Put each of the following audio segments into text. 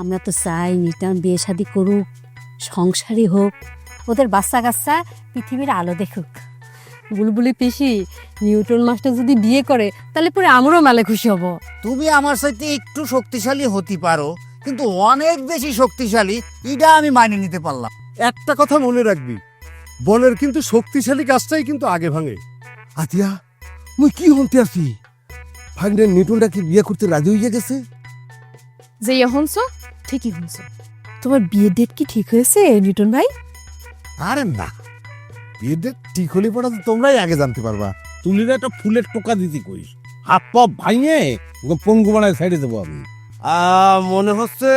আমরা তো চাই নিটান বিয়ে শাদী করুক, সংসারই হোক, ওদের বাচ্চা কাচ্চা পৃথিবীর আলো দেখুক। বুলবুলি পিসি, নিউটন মাস্টার যদি বিয়ে করে তাহলে পরে আমরাও মেলে খুশি হব। তুমি আমার সাথে একটু শক্তিশালী হতে পারো, কিন্তু অনেক বেশি শক্তিশালী এটা আমি মানিয়ে নিতে পারলাম। একটা কথা মনে রাখবি, বনের কিন্তু শক্তিশালী গাছটাই কিন্তু আগে ভাঙে। আতিয়া, মুই কি হতে আসি? ভাগ্নের নিউটনটা কি বিয়ে করতে রাজি হয়ে গেছে? যে হনছো ঠিকই হনছো। তোমার বিয়ের ডেট কি ঠিক হয়েছে নিউটন ভাই? আরে না, বিয়ের ডেট ঠিক হলে পড়া তো তোমরাই আগে জানতে পারবা। তুলির একটা ফুলের টোকা দিতে কইস, হাত পা ভাঙে ওকে পঙ্গু বানায় সাইডে দেবো আমি। মনে হচ্ছে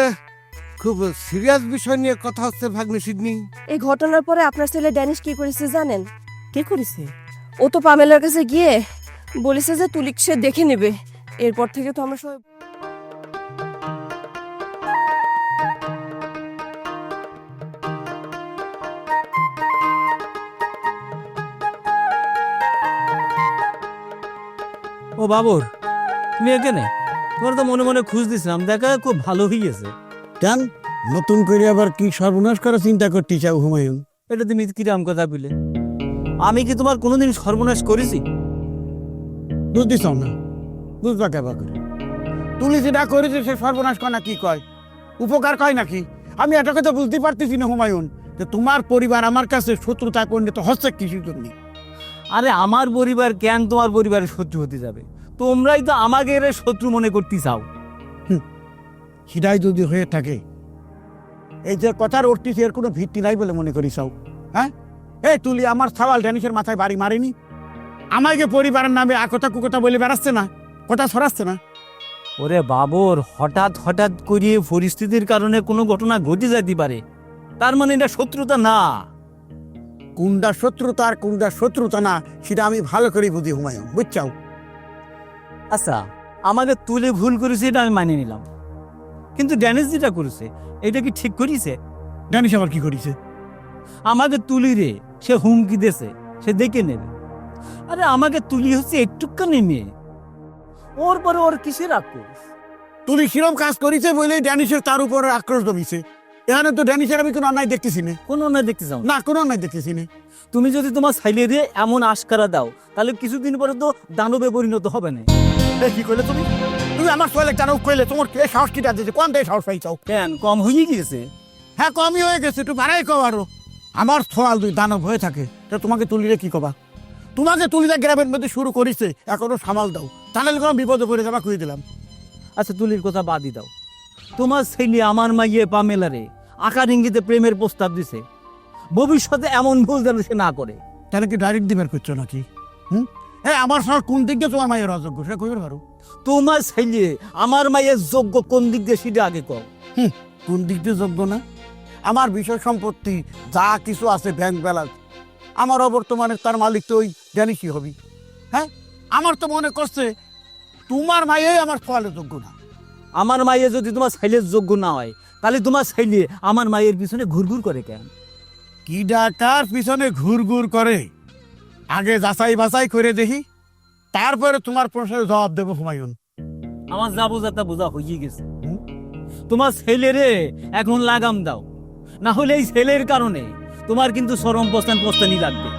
খুব সিরিয়াস বিষয় নিয়ে কথা হচ্ছে ভাগ্নে সিডনি। এই ঘটনার পরে আপনার ছেলে ড্যানিশ কি করেছে জানেন? কে করেছে? ও তো পামেলার কাছে গিয়ে বলেছে যে তুলিক সে দেখে নেবে। এরপর থেকে তো আমরা সবাই ও বাবুর, তুমি এখানে? তোমার তো মনে মনে খুঁজ দিছিলাম, দেখা খুব ভালো হয়েছে। কেন নতুন করে আবার কি সর্বনাশ করার চিন্তা করতে চাও হুমায়ুন? এটা তুমি কিরাম কথা বলে? আমি কি তোমার কোনোদিন সর্বনাশ করেছি? বুঝতে চাও না, বুঝবা কেবা করে? তুলি যেটা করেছে সে সর্বনাশ করা কি কয়? উপকার কয় নাকি? আমি একটা কথা বুঝতে পারতেছি না হুমায়ুন, যে তোমার পরিবার আমার কাছে শত্রুতায় পরিণত হচ্ছে কিছুর জন্য। আরে আমার পরিবার কেন তোমার পরিবারের শত্রু হতে যাবে? তোমরাই তো আমাকে এর শত্রু মনে করতে চাও। সেটাই যদি হয়ে থাকে, এই যে কথার উঠতেছে এর কোনো ভিত্তি নাই বলে মনে করি চাও? হ্যাঁ, এই তুলি আমার সাওয়াল ড্যানিশের মাথায় বাড়ি মারেনি? আমাকে পরিবারের নামে আকথা কুকথা বলে বেড়াচ্ছে না, কথা ছড়াচ্ছে না? ওরে বাবর, হঠাৎ হঠাৎ করিয়ে পরিস্থিতির কারণে কোনো ঘটনা ঘটে যেতে পারে, তার মানে এটা শত্রুতা না। কোনটা শত্রুতা আর কোনটা শত্রুতা না সেটা আমি ভালো করে বুঝি হুমায়ুন, বুঝছাও? আচ্ছা, আমাকে তুলে ভুল করেছে এটা আমি মানিয়ে নিলাম, কিন্তু ড্যানিশ যেটা করেছে এটা কি ঠিক করেছে? ড্যানিশ আবার কি করেছে? আমাকে তুলি রে সে হুমকি দেছে, সে দেখে নেবে। আরে আমাকে তুলি হচ্ছে একটুখানি মেয়ে, ওর পরে ওর কিসের আক্রোশ? তুলি কিরম কাজ করেছে বলে ড্যানিশের তার উপর আক্রোশ জমিছে। এখানে তো ড্যানিশের আমি কোনো অন্যায় দেখতেছি না। কোনো অন্যায় দেখতে চাও না? না, কোনো অন্যায় দেখতেছি না। তুমি যদি তোমার সাইলে দিয়ে এমন আশকারা দাও তাহলে কিছুদিন পরে তো দানবে পরিণত হবে না। কি কইলে তুমি? তুমি আমার সোয়ালে কেন কইলে? তোমার কে সাহস কিটা দিয়েছে? কোন দেশ সাহস পাইছাও? কেন কম হয়ে গিয়েছে? হ্যাঁ, কমই হয়ে গেছে, একটু বাড়াই কও আরো। আমার সোয়াল দুই দানব হয়ে থাকে, তা তোমাকে তুলিলে কি কবা? তোমাকে তুলিলে গ্রামের মধ্যে শুরু করিছে, এখনো সামাল দাও, তাহলে কোনো বিপদে পড়ে যাবা কই দিলাম। আচ্ছা, তুলির কথা বাদই দাও। তোমার ছেলে আমার মাইয়ে পামেলারে আকার ইঙ্গিতে প্রেমের প্রস্তাব দিছে, ভবিষ্যতে এমন ভুল যেন সে না করে। তাহলে কি ডাইরেক্ট দিবার করছো নাকি? হ্যাঁ, আমার সঙ্গে কোন দিক দিয়ে তোমার মায়ের অযোগ্য সেটা কইবার পারো? তোমার ছেলে আমার মাইয়ের যোগ্য কোন দিক দিয়ে সেটা আগে কও। কোন দিক দিয়ে যোগ্য না? আমার বিষয় সম্পত্তি যা কিছু আছে, ব্যাংক ব্যালেন্স, আমার অবর্তমানে তার মালিক তো ওই ড্যানিশই হবি। হ্যাঁ, আমার তো মনে করছে তোমার মায়ে আমার ফলে যোগ্য না। আমার মাইয়ে যদি তোমার ছেলের যোগ্য না হয় তাহলে তোমার ছেলে আমার মায়ের পিছনে ঘুরঘুর করে কেন? কি ডাকার পিছনে ঘুরঘুর করে আগে যাচাই বাছাই করে দেখি, তারপরে তোমার প্রশ্নের জবাব দেবো হুমায়ুন। আমার যা বোঝাটা বোঝা হয়ে গেছে। তোমার ছেলেরে এখন লাগাম দাও, না হলে এই ছেলের কারণে তোমার কিন্তু চরম পস্তানি লাগবে।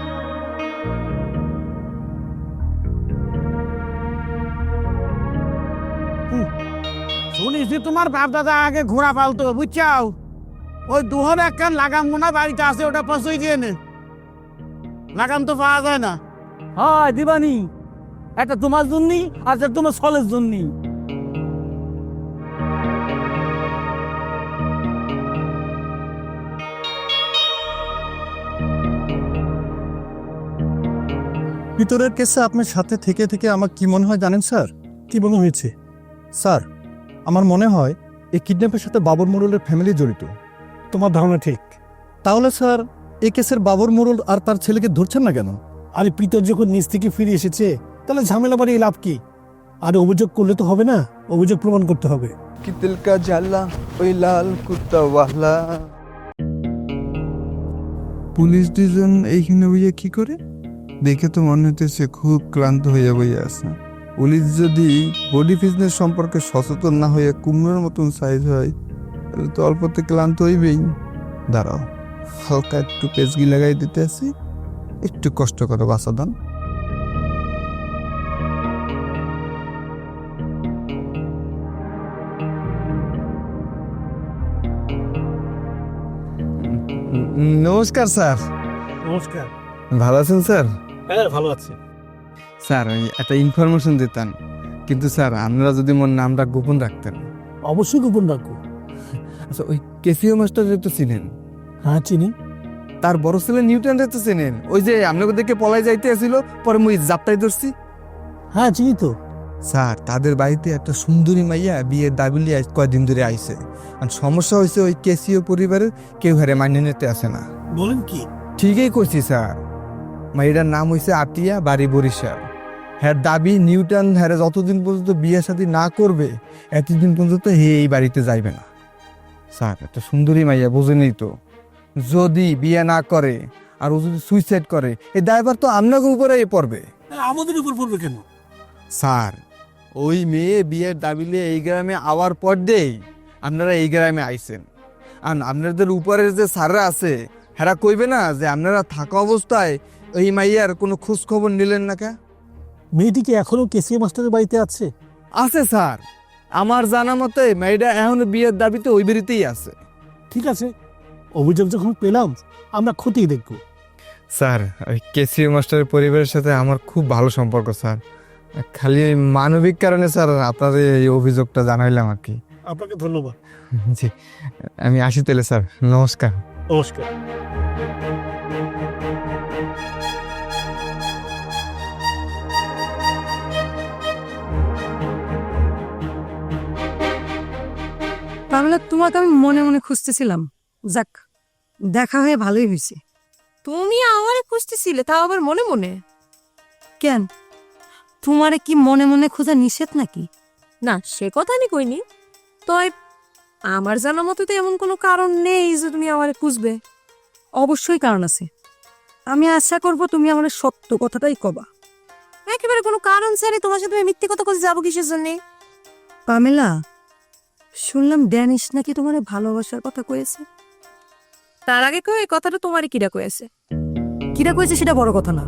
শুনিস তোমার বাপ দাদা আগে ঘোড়া পালতো, বুঝছাও? ওই দুহর একখান লাগাম মোনা বাড়িতে আছে, ওটা পচই দিয়ে নে, লাগাম তো পাওয়া যায় না। হ্যাঁ দিবানি, একটা তোমার জন্যই আর একটা তোমার ছলের জন্যই। ভিতরের কেসে আপনার সাথে থেকে থেকে আমার কি মনে হয় জানেন স্যার? কি মনে হয়েছে স্যার? আমার মনে হয় এই কিডন্যাপের সাথে বাবর মোড়লের ফ্যামিলি জড়িত। তোমার ধারণা ঠিক। তাহলে স্যার এই কেসের বাবর মোড়ল আর তার ছেলেকে ধরছেন না কেন? আরে পিতর যখন নিজ থেকে ফিরে এসেছে তাহলে ঝামেলা বাড়িয়ে লাভ কি? আর অভিযোগ করলে তো হবে না, অভিযোগ প্রমাণ করতে হবে। कि दिल का जाला ওই লাল কুত্তা ওয়ালা। পুলিশ দুজন এইখানে বইয়া কি করে? দেখে তো মনে হতেছে খুব ক্লান্ত হইয়া বইয়া আছে। পুলিশ যদি বডি বিজনেস সম্পর্কে সচেতন না হইয়া কুমড়োর মতন সাইজ হয় শরীর তো অল্পতে ক্লান্ত হইবেই। দাঁড়াও, হালকা একটু পেজগি লাগাই দিতে আসি, একটু কষ্ট করো বাসাদান। নমস্কার স্যার। নমস্কার। ভালো আছেন স্যার? হ্যাঁ, ভালো আছি। স্যার ওই একটা ইনফরমেশন দিতেন, কিন্তু স্যার আপনারা যদি মোর নামটা গোপন রাখতেন। অবশ্যই গোপন রাখবো। আচ্ছা, ওই কেসিও মাস্টারের তো চিনেন? হ্যাঁ, চিনি। তার বড় ছেলে নিউটনের তো চেনেন? ওই যে আপনাকে দেখে পলাই যাইতে আসিল, পরে মুই জাপটাই ধরছি। হ্যাঁ, চিনি তো। স্যার তাদের বাড়িতে একটা সুন্দরী মাইয়া বিয়ের দাবি নিয়ে কয়দিন ধরে আইছে, আর সমস্যা হয়েছে ওই কেসিও পরিবারের কেউ হারে মানিয়ে নিতে আসে না। বলেন কি? ঠিকই করছি স্যার, মাইয়াটার নাম হয়েছে আতিয়া, বাড়ি বরিশাল। হ্যাঁ দাবি নিউটন হ্যাঁ যতদিন পর্যন্ত বিয়ে শাদী না করবে এতদিন পর্যন্ত হে এই বাড়িতে যাইবে না। স্যার একটা সুন্দরী মাইয়া বোঝেনি তো, যদি বিয়ে না করে আর ও যদি সুইসাইড করে এই দায়ভার তো আপনাকে উপরে পড়বে। আমাদের উপর পড়বে কেন? স্যার ওই মেয়ে বিয়ের দাবিলে এই গ্রামে আওয়ার পর দেই আপনারা এই গ্রামে আইছেন, আর আপনাদের উপরের যে স্যাররা আছে হেরা কইবে না যে আপনারা থাকা অবস্থায় ওই মাইয়ার কোনো খোঁজ খবর নিলেন না কে? মেয়েটি কি এখনো কেসিএ মাস্টারের বাড়িতে আছে? আছে স্যার, আমার জানা মতে মেয়েটা এখন বিয়ের দাবিতে ওই বাড়িতেই আছে। ঠিক আছে, অভিযোগ যখন পেলাম আমরা খতিয়ে দেখব। স্যার ওই কেসিও মাস্টারের পরিবারের সাথে আমার খুব ভালো সম্পর্ক স্যার, খালি ওই মানবিক কারণে স্যার আপনাদের এই অভিযোগটা জানাইলাম আর কি। আপনাকে ধন্যবাদ। জি আমি আসি তাহলে স্যার, নমস্কার। নমস্কার। তাহলে তোমাকে আমি মনে মনে খুঁজতেছিলাম, যাক দেখা হয়ে ভালোই হয়েছে। তুমি আমারে খুঁজতেছিলে, তাও আবার মনে মনে? কেন, তোমারে কি মনে মনে খোঁজা নিষেধ নাকি? না, সে কথা আমি কইনি। তবে আমার জানা মতো তো এমন কোনো কারণ নেই যে তুমি আমারে খুঁজবে। অবশ্যই কারণ আছে, আমি আশা করব তুমি আমার সত্য কথাটাই কবা। একেবারে কোনো কারণ ছাড়া তোমার সাথে আমি মিথ্যে কথা কইতে যাবো কিসের জন্যে? পামেলা, শুনলাম ড্যানিশ নাকি তোমার ভালোবাসার কথা কয়েছে। তার আগে কেউ এই কথাটা তোমারই কিরা কয়েছে? কিরা কয়েছে সেটা বড় কথা না,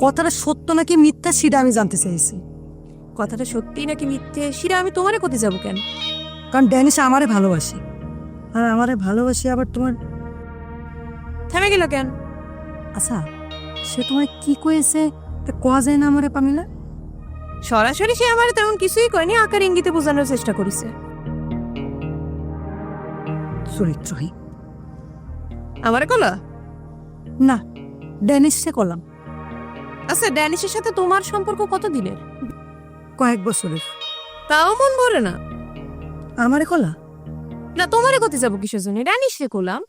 কথাটা সত্য নাকি মিথ্যা সেটা আমি জানতে চাইছি। কথাটা সত্যি নাকি মিথ্যে সেটা আমি তোমারে কতে যাবো কেন? কারণ ড্যানিশ আমারে ভালোবাসে, আর আমারে ভালোবাসে আবার তোমার। থেমে গেল কেন? আচ্ছা, সে তোমার কি কয়েছে তা কোয়া যায় না আমারে পামেলা? সরাসরি সে আমার তেমন কিছুই কয়নি, আকার ইঙ্গিতে বোঝানোর চেষ্টা করেছে। চরিত্রহীন। আমারে কলা? না, ড্যানিশ সে কলাম। আচ্ছা, ড্যানিশের সাথে তোমার সম্পর্ক কত দিনের? কয়েক বছরের। তাও মন ভরে না? আমারে কলা? না, তোমারে কতে যাবো কিসের জন্য? ড্যানিশে কলাম।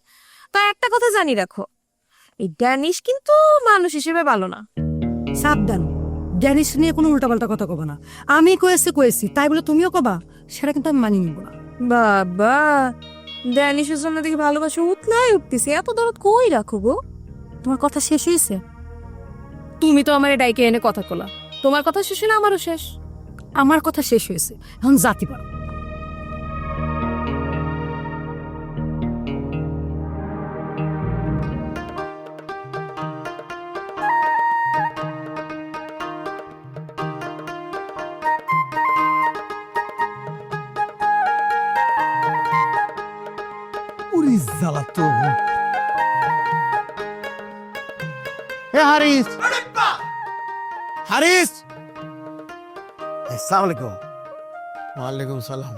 তা একটা কথা জানি রাখো, এই ড্যানিশ কিন্তু মানুষ হিসেবে ভালো না। সাবধান, ড্যানিশ নিয়ে কোনো উল্টাপাল্টা কথা কবা না। আমি কয়েছি তাই বলে তুমিও কবা, সেটা কিন্তু আমি মানি নিব না। বাবা, ড্যানিশের জন্য দেখি ভালোবাসা উঠলাই উঠতেছে, এত দরদ কই রাখো গো? তোমার কথা শেষ হয়েছে? তুমি তো আমার ডাইকে এনে কথা কলা, তোমার কথা শেষ হলে আমারও শেষ। আমার কথা শেষ হয়েছে, এখন জাতি পারো। উরি জ্বালা তো। হে হারিস, হারিস। আসসালামু আলাইকুম। ওয়ালাইকুম সালাম।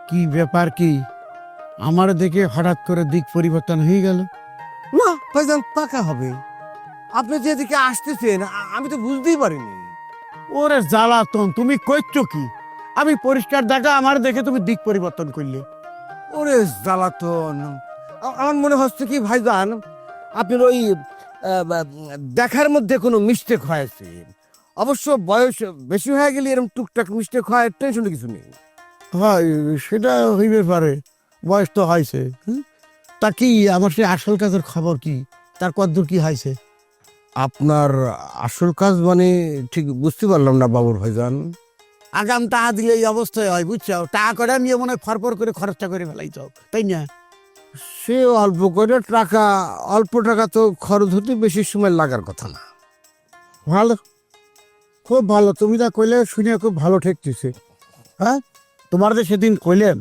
কি ব্যাপার, কি আমার দেখে হঠাৎ করে দিক পরিবর্তন হয়ে গেল? না ভাইজান, টাকা হবে। আপনি যেদিকে আসতেছেন আমি তো বুঝতেই পারিনি। ওরে জ্বালাতন, তুমি কইছো কি? আমি পরিষ্কার দেখা আমার দেখে তুমি দিক পরিবর্তন করলে। ওরে জ্বালাতন, আমার মনে হচ্ছে কি ভাইজান আপনার ওই দেখার মধ্যে কোনো মিস্টেক হয়েছে। অবশ্য বয়স বেশি হয়ে গেলে এরকম টুকটাক মিস্টেক হয়, টেনশন কিছু নেই। হয়, সেটা হইবে পারে, বয়স তো হয়েছে। তা কি আমার সেই আসল কাজের খবর কি? তার কতদূর কি হয়েছে? আপনার আসল কাজ মানে ঠিক বুঝতে পারলাম না বাবুর ভাইজান। আগাম টাকা দিলে এই অবস্থায় হয়, বুঝছো? টাকা করে নিয়ে মনে হয় ফরফর করে খরচটা করে ফেলাই যাও, তাই না? সে অল্প করে টাকা, অল্প টাকা তো খরচ হতে বেশি সময় লাগার কথা না। ভালো, খুব ভালো। তুমি যা কইলে শুনে খুব ভালো ঠেকতেছে। হ্যাঁ, তোমার যে সেদিন কইলেন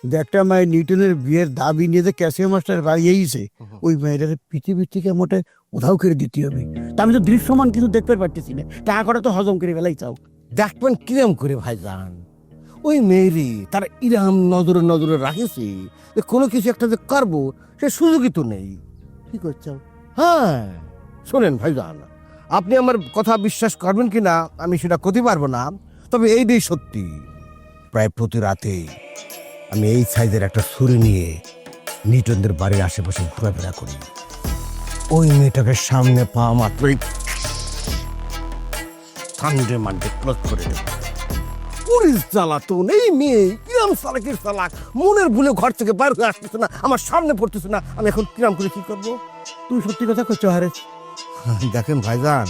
যে একটা মেয়ে নিউটনের বিয়ের দাবি নিয়ে যে ক্যাসিও মাস্টার বাড়ি এইছে, ওই মেয়েটার পৃথিবীর থেকে মোটে উধাও করে দিতে হবে। তা আমি তো দৃশ্যমান কিছু দেখতে পারতেছি না, টাকা করে তো হজম করে ফেলাই চাও। দেখবেন কিরম করে ভাইজান, ওই মেয়েরই তার ইরাম নজরে নজরে রাখেছি যে কোনো কিছু একটা যে করবো সে সুযোগই তো নেই। কি করছো? হ্যাঁ, শোনেন ভাইজান, আপনি আমার কথা বিশ্বাস করবেন কি না আমি সেটা করতে পারবো না, তবে এইটাই সত্যি, প্রায় প্রতি রাতে আমি এই সাইজের একটা ছুরি নিয়ে নিউটনদের বাড়ির আশেপাশে ঘোরাফেরা করি। ওই মেয়েটাকে সামনে পাওয়া মাত্রই ঠান্ডে মান্ডে ক্লোজ করে দেব। পুলিশ জ্বালাতন, এই মেয়ে কিরাম চালাকের চালাক, মনের ভুলে ঘর থেকে বাইরে হয়ে আসতেছে না, আমার সামনে পড়তেছে না, আমি এখন কিরাম করে কি করবো? তুই সত্যি কথা করছো হারে? দেখেন ভাইজান,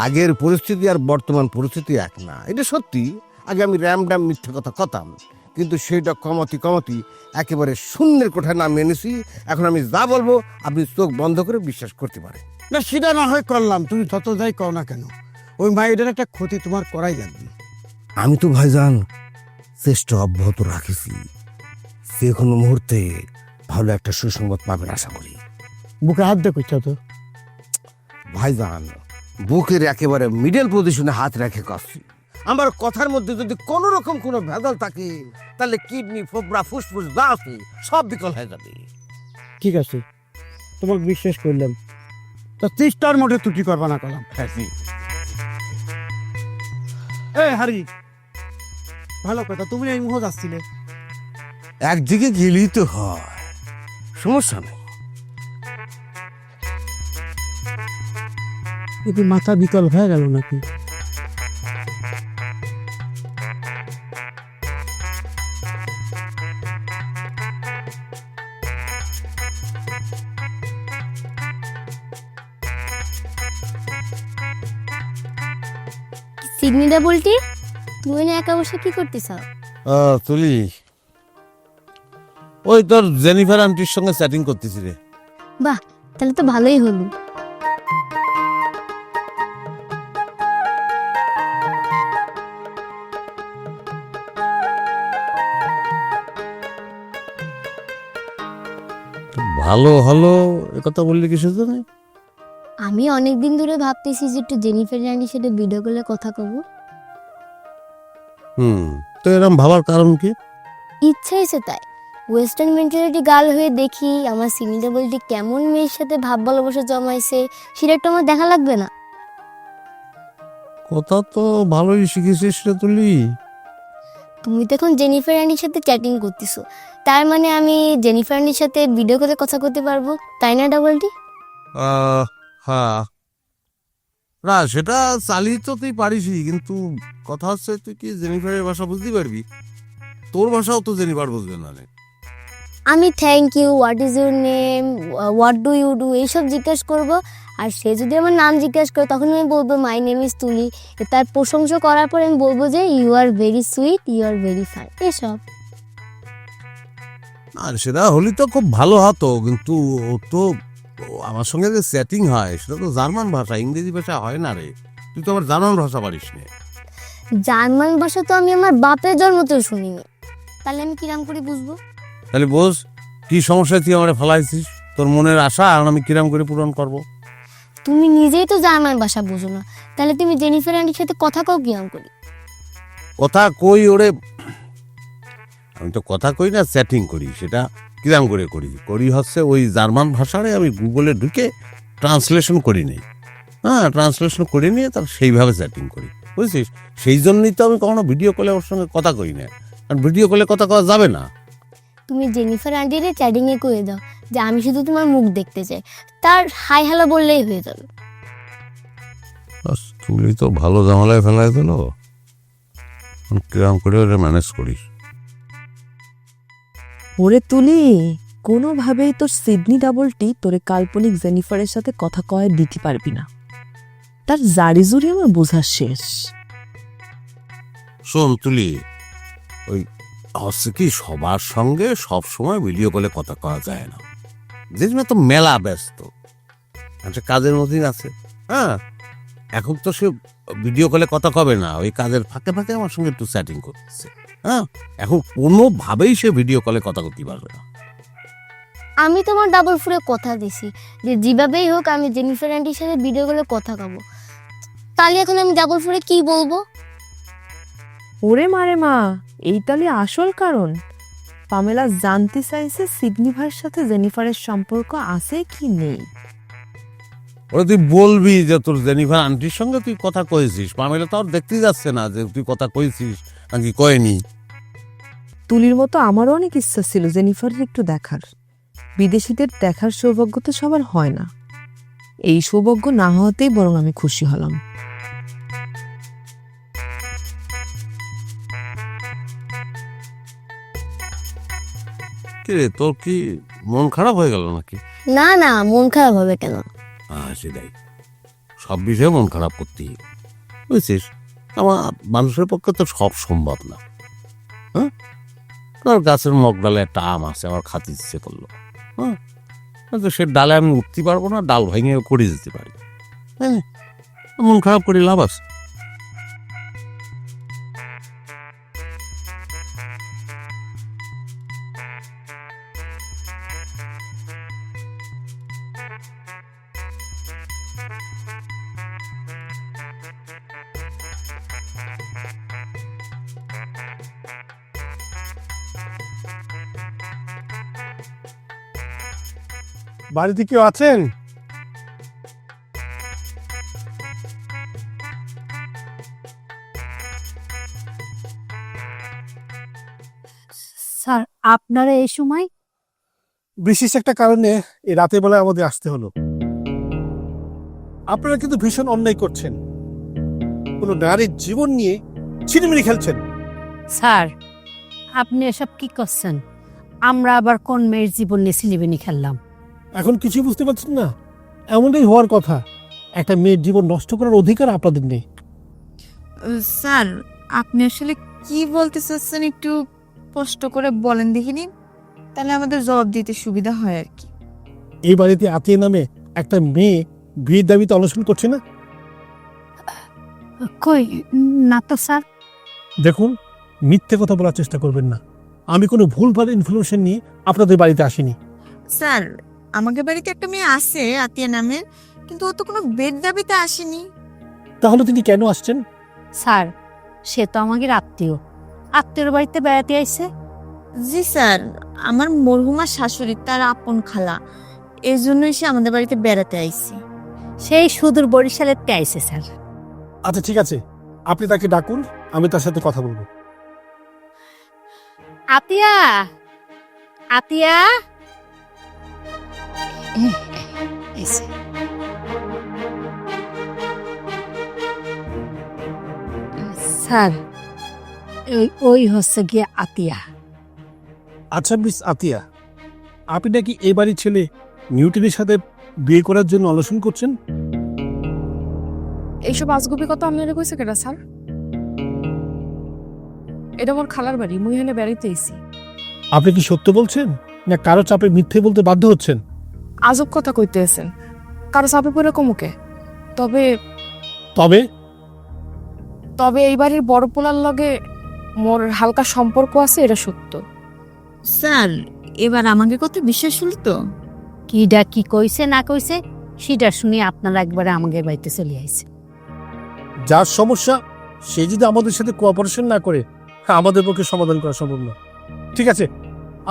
আগের পরিস্থিতি আর বর্তমান পরিস্থিতি এক না, এটা সত্যি। আগে আমি র্যাম ড্যাম মিথ্যে কথা কতাম, কিন্তু সেটা কমাতি একেবারে শূন্যের কোঠায় নামিয়ে এনেছি। এখন আমি যা বলবো আপনি চোখ বন্ধ করে বিশ্বাস করতে পারেন। না, সেটা না হয় করলাম, তুমি তত যাই কও না কেন, ওই মায়েদের একটা ক্ষতি তোমার করাই লাগবে। আমি তো ভাইজান চেষ্টা অব্যাহত রাখেছি, যে কোনো মুহূর্তে ভালো একটা সুসংবাদ পাবেন আশা করি। বুকে হাত দিয়ে করছো তো? ভাইজান, বুকের একেবারে মিডল পজিশনে হাত রেখে করছি। আমার কথার মধ্যে যদি কোনো রকম কোনো ভেজাল থাকে তাহলে কিডনি, ফোবরা, ফুসফুস যা আছে সব বিকল হয়ে যাবে। ঠিক আছে, তোমাকে বিশ্বাস করলাম, তা চেষ্টার মধ্যে ত্রুটি করবা না করলাম। এ হারি, ভালো কথা, তুমি এই মুহূর্তে আসছিলে। একদিকে গেলেই তো হয়, সমস্যা নেই। কিন্তু মাথা বিকল হয়ে গেল নাকি? সিডনিটা বলটি তুমি না একা বসে কি করতেছ? তুলি, ওই তোর জেনিফার আন্টির সঙ্গে চ্যাটিং করতেছি রে। বাহ, তাহলে তো ভালোই হলো। ভালো হলো একথা বললি কিসের জন্য? আমি অনেকদিন ধরে ভাবতেছি যে একটু জেনিফার রানীর সাথে ভিডিও কলে কথা কব। তো এরকম ভাবার কারণ কি? ইচ্ছা হয়েছে তাই। ওয়েস্টার্ন মেন্টালিটি গার্ল হয়ে দেখি আমার সিনিটা বলতে কেমন মেয়ের সাথে ভাব ভালোবাসা জমাইছে, সেটা একটু আমার দেখা লাগবে না? কথা তো ভালোই শিখেছিস রে তুলি। তুমি তো এখন জেনিফার রানীর সাথে চ্যাটিং করতেছো, তার মানে আমি জেনিফার রানীর সাথে ভিডিও কলে কথা করতে পারবো, তাই না ডাবলটি? হ্যাঁ, না সেটা চালিয়ে তো তুই পারিসই, কিন্তু কথা হচ্ছে তুই কি জেনিফারের ভাষা বুঝতে পারবি? তোর ভাষাও তো জেনিফার বুঝবে না রে। আমি thank you, what is your name, what do you do এইসব জিজ্ঞাসা করবো। আর সে যদি আমার নাম জিজ্ঞাসা করে তখন আমি বলবো মাই নেম ইজ তুলি। তার প্রশংসা করার পর আমি বলবো যে you are very sweet, you are very fine, এসব। আর সেটা হলে তো খুব ভালো হতো, কিন্তু ও তো আমার সঙ্গে যে সেটিং হয় সেটা তো জার্মান ভাষা, ইংরেজি ভাষা হয় না রে। তুই তো আবার জার্মান ভাষা পারিস না। জার্মান ভাষা তো আমি আমার বাপের জন্মতেও শুনিনি, তাহলে আমি কিরাম করে বুঝবো? তাহলে বোঝ কি সমস্যায় তুই আমার ফেলাইছিস, তোর মনের আশা আর আমি কিরাম করে পূরণ করব? তুমি নিজেই তো জার্মান ভাষা বুঝো না, তাহলে তুমি জেনিফার আন্টির সাথে কথা কও কিরাম করি? কথা কই ওরে, আমি তো কথা কই না, চ্যাটিং করি। সেটা কিরাম করে করি হচ্ছে ওই জার্মান ভাষারে আমি গুগলে ঢুকে ট্রান্সলেশন করি নেই। হ্যাঁ, ট্রান্সলেশন করে নিয়ে তার সেইভাবে চ্যাটিং করি, বুঝছিস? সেই জন্যই তো আমি কখনো ভিডিও কলে ওর সঙ্গে কথা কই না, কারণ ভিডিও কলে কথা কওয়া যাবে না। তুমি জেনিফার আন্টিরে চ্যাটিং এ কয়ে দাও যে আমি শুধু তোমার মুখ দেখতে চাই, তার হাই হ্যালো বললেই হয়ে যাবে। তুই তো ভালো ঝামেলায় ফেলাই দিল, কিরাম করে ওটা ম্যানেজ করিস। ওরে তুলি, কোনোভাবেই তোর সিডনি ডাবলটি তোরে কাল্পনিক জেনিফারের সাথে কথা কয়ে দিতে পারবি না, তার জারি জুড়ি আমার বোঝা শেষ। শোন তুলি, ওই হচ্ছে কি সবার সঙ্গে সব সময় ভিডিও কলে কথা কওয়া যায় না, যে তো মেলা ব্যস্ত, একটা কাজের মধ্যেই আছে। হ্যাঁ, এখন তো সে ভিডিও কলে কথা কবে না, ওই কাজের ফাঁকে ফাঁকে আমার সঙ্গে একটু চ্যাটিং করতেছে। হ্যাঁ, এখন কোনোভাবেই সে ভিডিও কলে কথা করতে পারবে না। আমি তোমার ডাবল ফোরে কথা দিছি যে যেভাবেই হোক আমি জেনিফার আন্টির সাথে ভিডিও কলে কথা কব। তাহলে এখন আমি ডাবল ফোরে কি বলবো? ওরে মারে মা, এই তাহলে আসল কারণ। পামেলা জানতে চাইছে সিডনি ভাইয়ের সাথে জেনিফারের সম্পর্ক আছে কি নেই। ওরা তুই বলবি যে তোর জেনিফার আন্টির সঙ্গে তুই কথা কয়েছিস, পামেলা তো আর দেখতেই যাচ্ছে না যে তুই কথা কয়েছিস নাকি কয়নি। তুলির মতো আমারও অনেক ইচ্ছা ছিল জেনিফারের একটু দেখার। বিদেশিদের দেখার সৌভাগ্য তো সবার হয় না, এই সৌভাগ্য না হওয়াতেই বরং আমি খুশি হলাম। কিরে, তোর কি মন খারাপ হয়ে গেল নাকি? না না, মন খারাপ হবে কেন? সেটাই, সব বিষয়ে মন খারাপ করতেই হবে, বুঝছিস? আমার মানুষের পক্ষে তো সব সম্ভব না। হ্যাঁ, তোর গাছের মগডালে একটা আম আছে, আমার খাতে ইচ্ছে করলো। হ্যাঁ, তো সে ডালে আমি উঠতে পারবো না, ডাল ভেঙে করে যেতে পারি। হ্যাঁ, মন খারাপ করে লাভ আছে? বাড়িতে কেউ আছেন? স্যার, আপনারা এই সময়? বিশেষ একটা কারণে এই রাতের বেলায় আমাদের আসতে হলো। আপনারা কিন্তু ভীষণ অন্যায় করছেন, কোনো নারীর জীবন নিয়ে ছিনিমিনি খেলছেন। স্যার, আপনি এসব কি করছেন? আমরা আবার কোন মেয়ের জীবন নিয়ে সিলিবিনি খেললাম? এখন কিছুই বুঝতে পারছেন না? এমনটাই হওয়ার কথা, একটা মেয়ের জীবন নষ্ট করার অধিকার আপনাদের নেই। স্যার, আপনি আসলে কি বলতে চাচ্ছেন একটু স্পষ্ট করে বলেন দেখিনি, তাহলে আমাদের জবাব দিতে সুবিধা হয় আর কি। এই বাড়িতে আতিয়া নামে একটা মেয়ে বিয়ের দাবিতে অনশন করছে না? কই না তো স্যার। দেখুন, মিথ্যে কথা বলার চেষ্টা করবেন না। আমি কোনো ভুলভাল ইনফরমেশন নিয়ে আপনাদের বাড়িতে আসিনি। স্যার, আমাদের বাড়িতে একটা মেয়ে আছে আতিয়া নামের, কিন্তু ও তো কোনো বেড দাবিতে আসেনি। তাহলে তিনি কেন আসছেন? স্যার, সে তো আমাদের আত্মীয়, আত্মীয়র বাড়িতে বেড়াতে আইছে। জি স্যার, আমার মরহুমা শাশুড়ি তার আপন খালা, এই জন্যই সে আমাদের বাড়িতে বেড়াতে আইছে। সেই সুদূর বরিশালের তে আইছে স্যার। আচ্ছা ঠিক আছে, আপনি তাকে ডাকুন, আমি তার সাথে কথা বলবো। আতিয়া, আতিয়া, এসে। স্যার, ওই হচ্ছে গিয়ে আতিয়া। আচ্ছা মিস আতিয়া, আপনি নাকি এই বাড়ির ছেলে নিউটনের সাথে বিয়ে করার জন্য আলোচনা করছেন? এইসব আজগুবি কথা আপনারা কইছে কেডা স্যার? এটা আমার খালার বাড়ি, মুই এখানে বেড়াইতে আইছি। আপনি কি সত্য বলছেন না কারো চাপে মিথ্যে বলতে বাধ্য হচ্ছেন? আজব কথা কইতে আছেন, কারো চাপে পড়ে কমুকে। তবে তবে তবে এই বাড়ির বড় পোলার লগে মোর হালকা সম্পর্ক আছে, এটা সত্য। স্যার, এবার আমাকে কথা বিশ্বাস হলো তো? কিডা কি কইছে না কইছে সেটা শুনে আপনারা একবারে আমাদের বাড়িতে চলে আইছে। যার সমস্যা সে যদি আমাদের সাথে কোঅপারেশন না করে, আমাদের পক্ষে সমাধান করা সম্ভব না। ঠিক আছে,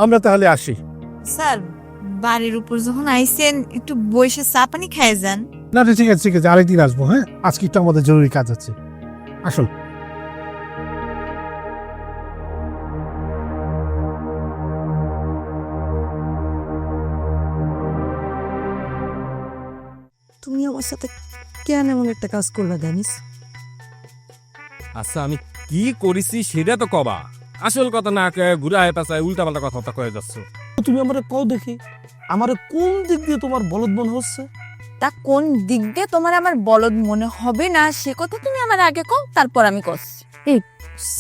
আমরা তাহলে আসি। স্যার, বাড়ির উপর যখন আইছেন একটু বসে চা পানি খায় যান। না ঠিক আছে ঠিক আছে, আরেকদিন আসবো। হ্যাঁ, আজকে একটু আমাদের জরুরি কাজ আছে, আসুন। তুমি আমার সাথে কেন এমন একটা কাজ করলা জানিস? আচ্ছা, আমি কি করেছি সেটা তো কবা, আসল কথা না ঘুরে আয় পাশায় উল্টা পাল্টা কথা কয়ে যাচ্ছ। তুমি আমার কও দেখি, আমার কোন দিক দিয়ে তোমার বলদ মনে হচ্ছে? তা কোন দিক দিয়ে তোমার আমার বলদ মনে হবে না সে কথা তুমি আমার আগে কও, তারপর আমি কস।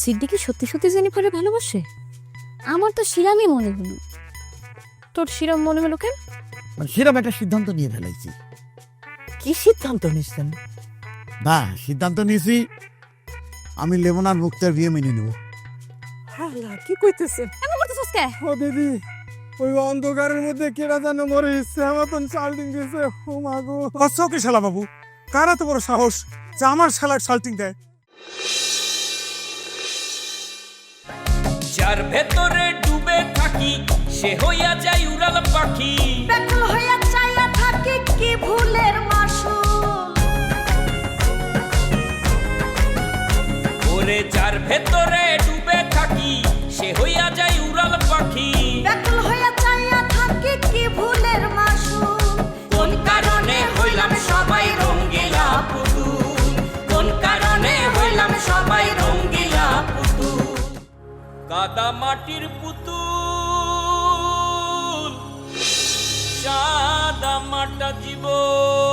সিদ্দিকি সত্যি সত্যি জেনিফারে ভালোবাসে? আমার তো শিরামই মনে হলো। তোর শিরম মনে হলো কেন? সেরকম একটা সিদ্ধান্ত নিয়ে ফেলাইছি। কি সিদ্ধান্ত নিচ্ছেন? না, সিদ্ধান্ত নিয়েছি আমি লেমনার মুক্তার বিয়ে মেনে নেব। কি কইতেছেন? এমন করতেছস কে? ও দিদি, ওই অন্ধকারের মধ্যে কেরা যেন মরে ইচ্ছে মতন সাল্টিং দিয়েছে। ও মাগো, কি শালা বাবু, কারা তো বড় সাহস যে আমার শালার সাল্টিং দেয়? যার ভেতরে ডুবে থাকি সে হইয়া যায় উড়াল পাখি, ব্যাকুল হইয়া চাইয়া থাকি কি ভুলের মাসুল। ওরে যার ভেতরে ডুবে থাকি সে হইয়া যায় উড়াল পাখি, ব্যাকুল হইয়া চাইয়া থাকি কি ভুলের মাসুল। কোন কারণে হইলাম সবাই রঙ্গিলা পুতুল, কোন কারণে হইলাম সবাই রঙ্গিলা পুতুল। কাদা মাটির পুতুল সাদা মাটা জীবন।